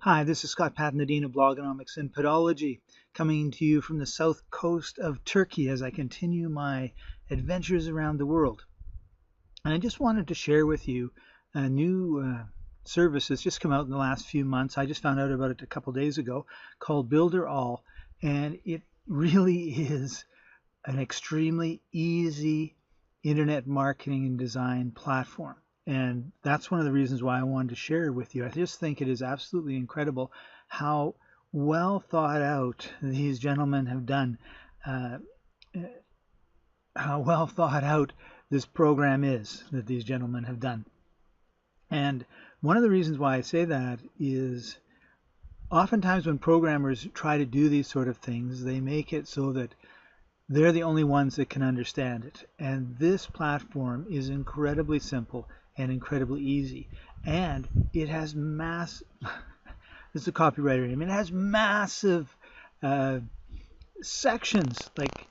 Hi, this is Scott Patton, of Blogonomics and Podology, coming to you from the south coast of Turkey as I continue my adventures around the world. And I just wanted to share with you a new service that's just come out in the last few months. I just found out about it a couple days ago, called BuilderAll, and it really is an extremely easy internet marketing and design platform. And that's one of the reasons why I wanted to share it with you. I just think it is absolutely incredible how well thought out these gentlemen have done, how well thought out this program is that these gentlemen have done. And one of the reasons why I say that is oftentimes when programmers try to do these sort of things, they make it so that they're the only ones that can understand it. And this platform is incredibly simple and incredibly easy. And it has this is a copywriter. I mean, it has massive sections. Like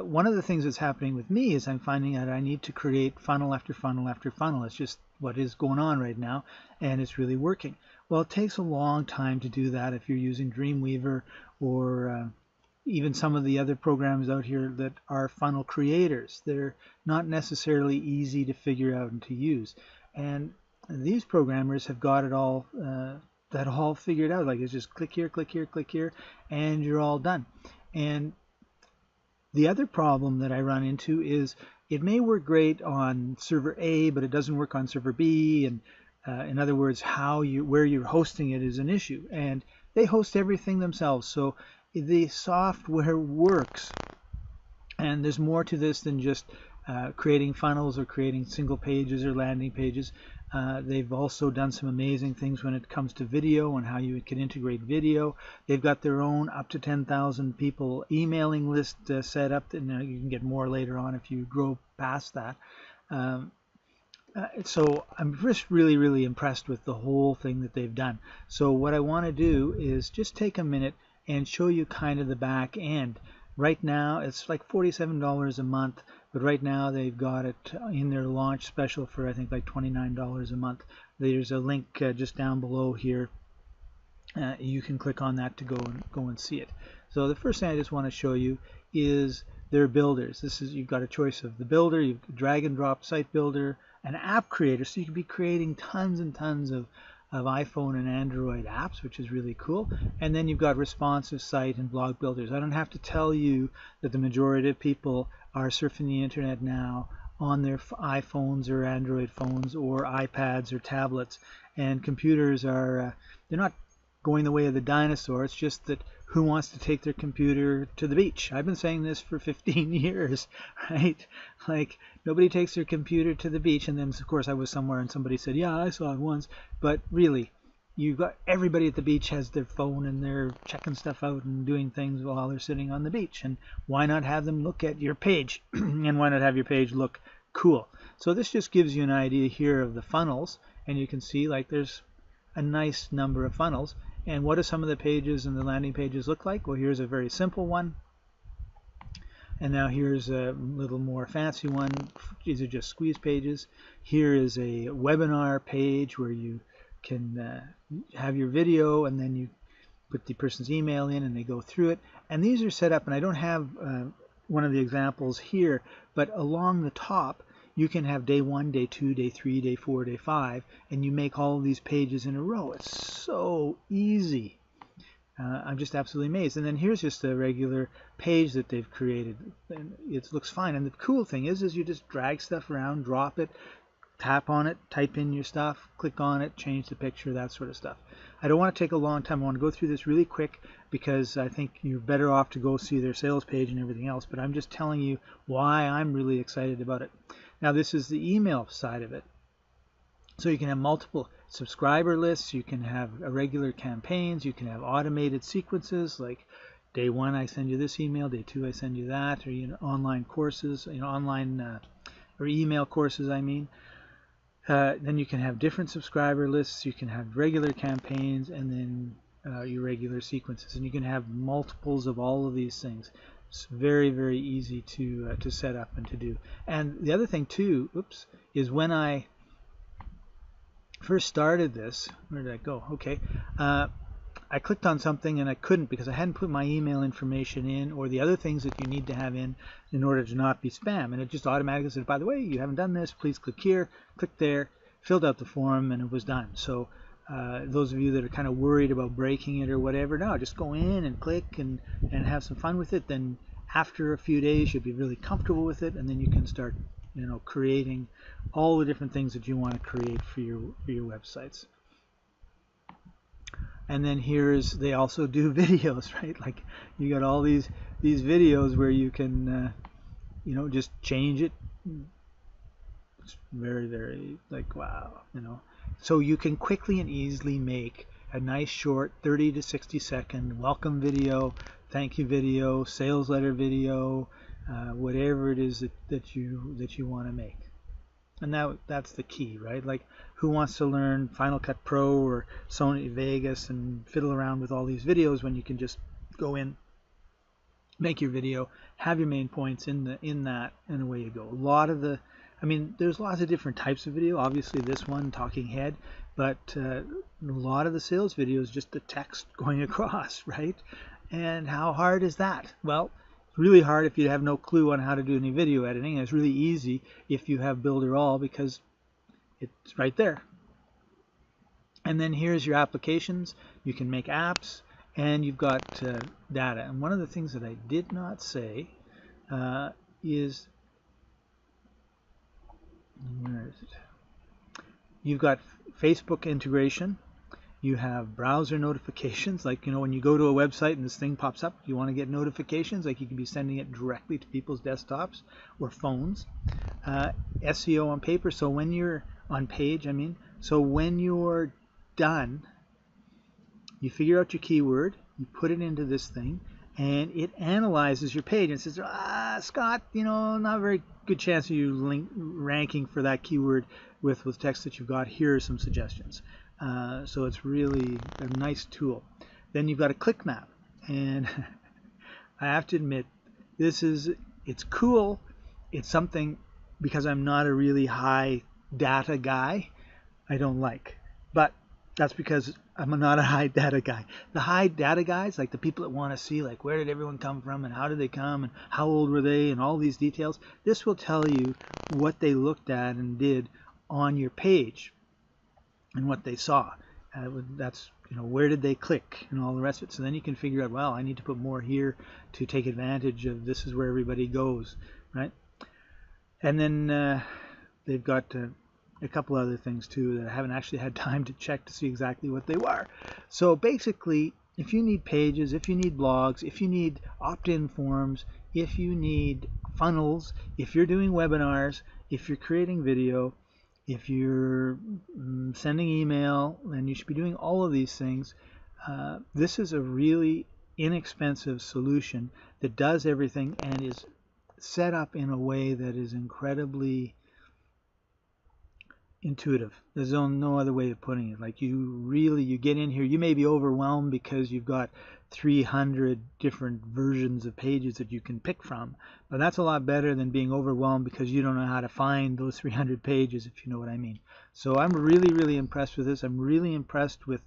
one of the things that's happening with me is I'm finding out I need to create funnel after funnel after funnel. It's just what is going on right now, and it's really working. Well, it takes a long time to do that if you're using Dreamweaver or even some of the other programs out here that are funnel creators. They're not necessarily easy to figure out and to use. And these programmers have got it all figured out. Like it's just click here, click here, click here, and you're all done. And the other problem that I run into is it may work great on server A, but it doesn't work on server B. And in other words, where you're hosting it is an issue. And they host everything themselves. So the software works, and there's more to this than just creating funnels or creating single pages or landing pages. They've also done some amazing things when it comes to video and how you can integrate video. They've got their own up to 10,000 people emailing list set up, and you can get more later on if you grow past that. So I'm just really impressed with the whole thing that they've done. So what I want to do is just take a minute and show you kind of the back end. Right now it's like $47 a month, but right now they've got it in their launch special for I think like $29 a month. There's a link just down below here. You can click on that to go and see it. So the first thing I just want to show you is their builders. You've got a choice of the builder, you've drag and drop site builder, an app creator, so you can be creating tons and tons of iPhone and Android apps, which is really cool. And then you've got responsive site and blog builders. I don't have to tell you that the majority of people are surfing the internet now on their iPhones or Android phones or iPads or tablets, and computers are they're not going the way of the dinosaur. It's just that who wants to take their computer to the beach? I've been saying this for 15 years, right? Like nobody takes their computer to the beach. And then of course I was somewhere and somebody said, yeah, I saw it once. But really, you got everybody at the beach has their phone and they're checking stuff out and doing things while they're sitting on the beach. And why not have them look at your page? And why not have your page look cool? So this just gives you an idea here of the funnels, and you can see like there's a nice number of funnels. And what do some of the pages and the landing pages look like? Well, here's a very simple one. And now here's a little more fancy one. These are just squeeze pages. Here is a webinar page where you can have your video, and then you put the person's email in and they go through it. And these are set up, and I don't have one of the examples here, but along the top you can have day 1, day 2, day 3, day 4, day 5, and you make all of these pages in a row. It's so easy. I'm just absolutely amazed. And then here's just a regular page that they've created, and it looks fine. And the cool thing is you just drag stuff around, drop it, tap on it, type in your stuff, click on it, change the picture, that sort of stuff. I don't want to take a long time. I want to go through this really quick because I think you're better off to go see their sales page and everything else. But I'm just telling you why I'm really excited about it. Now this is the email side of it. So you can have multiple subscriber lists, you can have regular campaigns, you can have automated sequences like day 1 I send you this email, day 2 I send you that, or online courses, online or email courses I mean. Then you can have different subscriber lists, you can have regular campaigns, and then your regular sequences, and you can have multiples of all of these things. It's very easy to set up and to do. And the other thing too, is when I first started this, where did I go? Okay, I clicked on something and I couldn't because I hadn't put my email information in or the other things that you need to have in order to not be spam. And it just automatically said, by the way, you haven't done this, please click here, click there, filled out the form, and it was done. So those of you that are kind of worried about breaking it or whatever, no, just go in and click and have some fun with it. Then after a few days, you'll be really comfortable with it, and then you can start, creating all the different things that you want to create for your websites. And then they also do videos, right? Like you got all these videos where you can, just change it. It's very, very like, wow, So you can quickly and easily make a nice short 30 to 60 second welcome video, thank you video, sales letter video, whatever it is that you want to make. And that's the key, right? Like, who wants to learn Final Cut Pro or Sony Vegas and fiddle around with all these videos when you can just go in, make your video, have your main points in that, and away you go. There's lots of different types of video. Obviously, this one, talking head, but a lot of the sales videos, just the text going across, right? And how hard is that? Well, really hard if you have no clue on how to do any video editing. It's really easy if you have BuilderAll because it's right there. And then here's your applications. You can make apps, and you've got data. And one of the things that I did not say is, where is it? You've got Facebook integration. You have browser notifications, like, when you go to a website and this thing pops up, you want to get notifications, like you can be sending it directly to people's desktops or phones. SEO on paper, so when you're on page, so when you're done, you figure out your keyword, you put it into this thing, and it analyzes your page and says, Scott, not a very good chance of you ranking for that keyword with text that you've got. Here are some suggestions. So it's really a nice tool. Then you've got a click map, and I have to admit, it's cool. It's something, because I'm not a really high data guy, I don't like. But that's because I'm not a high data guy. The high data guys, like the people that want to see, like, where did everyone come from and how did they come and how old were they and all these details, this will tell you what they looked at and did on your page and what they saw. That's, where did they click and all the rest of it. So then you can figure out, well, I need to put more here to take advantage of, this is where everybody goes, right? And then they've got a couple other things too that I haven't actually had time to check to see exactly what they were. So basically, if you need pages, if you need blogs, if you need opt-in forms, if you need funnels, if you're doing webinars, if you're creating video, if you're sending email, then you should be doing all of these things. This is a really inexpensive solution that does everything and is set up in a way that is incredibly intuitive. There's no other way of putting it. Like, you get in here, you may be overwhelmed because you've got 300 different versions of pages that you can pick from, but that's a lot better than being overwhelmed because you don't know how to find those 300 pages, if you know what I mean. So I'm really, really impressed with this. I'm really impressed with,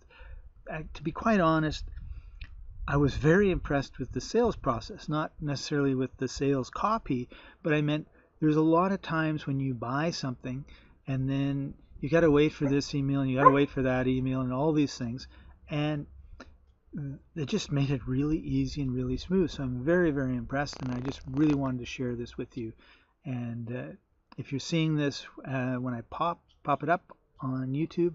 to be quite honest, I was very impressed with the sales process, not necessarily with the sales copy, but I meant there's a lot of times when you buy something and then you got to wait for this email and you got to wait for that email and all these things, and it just made it really easy and really smooth. So I'm very, very impressed, and I just really wanted to share this with you. And if you're seeing this when I pop it up on YouTube,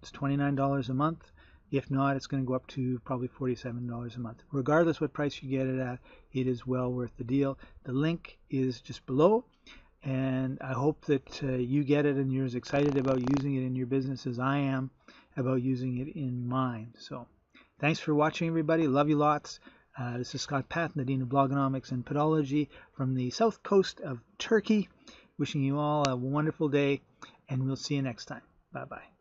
it's $29 a month. If not, it's going to go up to probably $47 a month. Regardless what price you get it at, it is well worth the deal. The link is just below, and I hope that you get it and you're as excited about using it in your business as I am about using it in mine. So thanks for watching, everybody. Love you lots. This is Scott Patton, the Dean of Blogonomics and Podology from the south coast of Turkey. Wishing you all a wonderful day, and we'll see you next time. Bye-bye.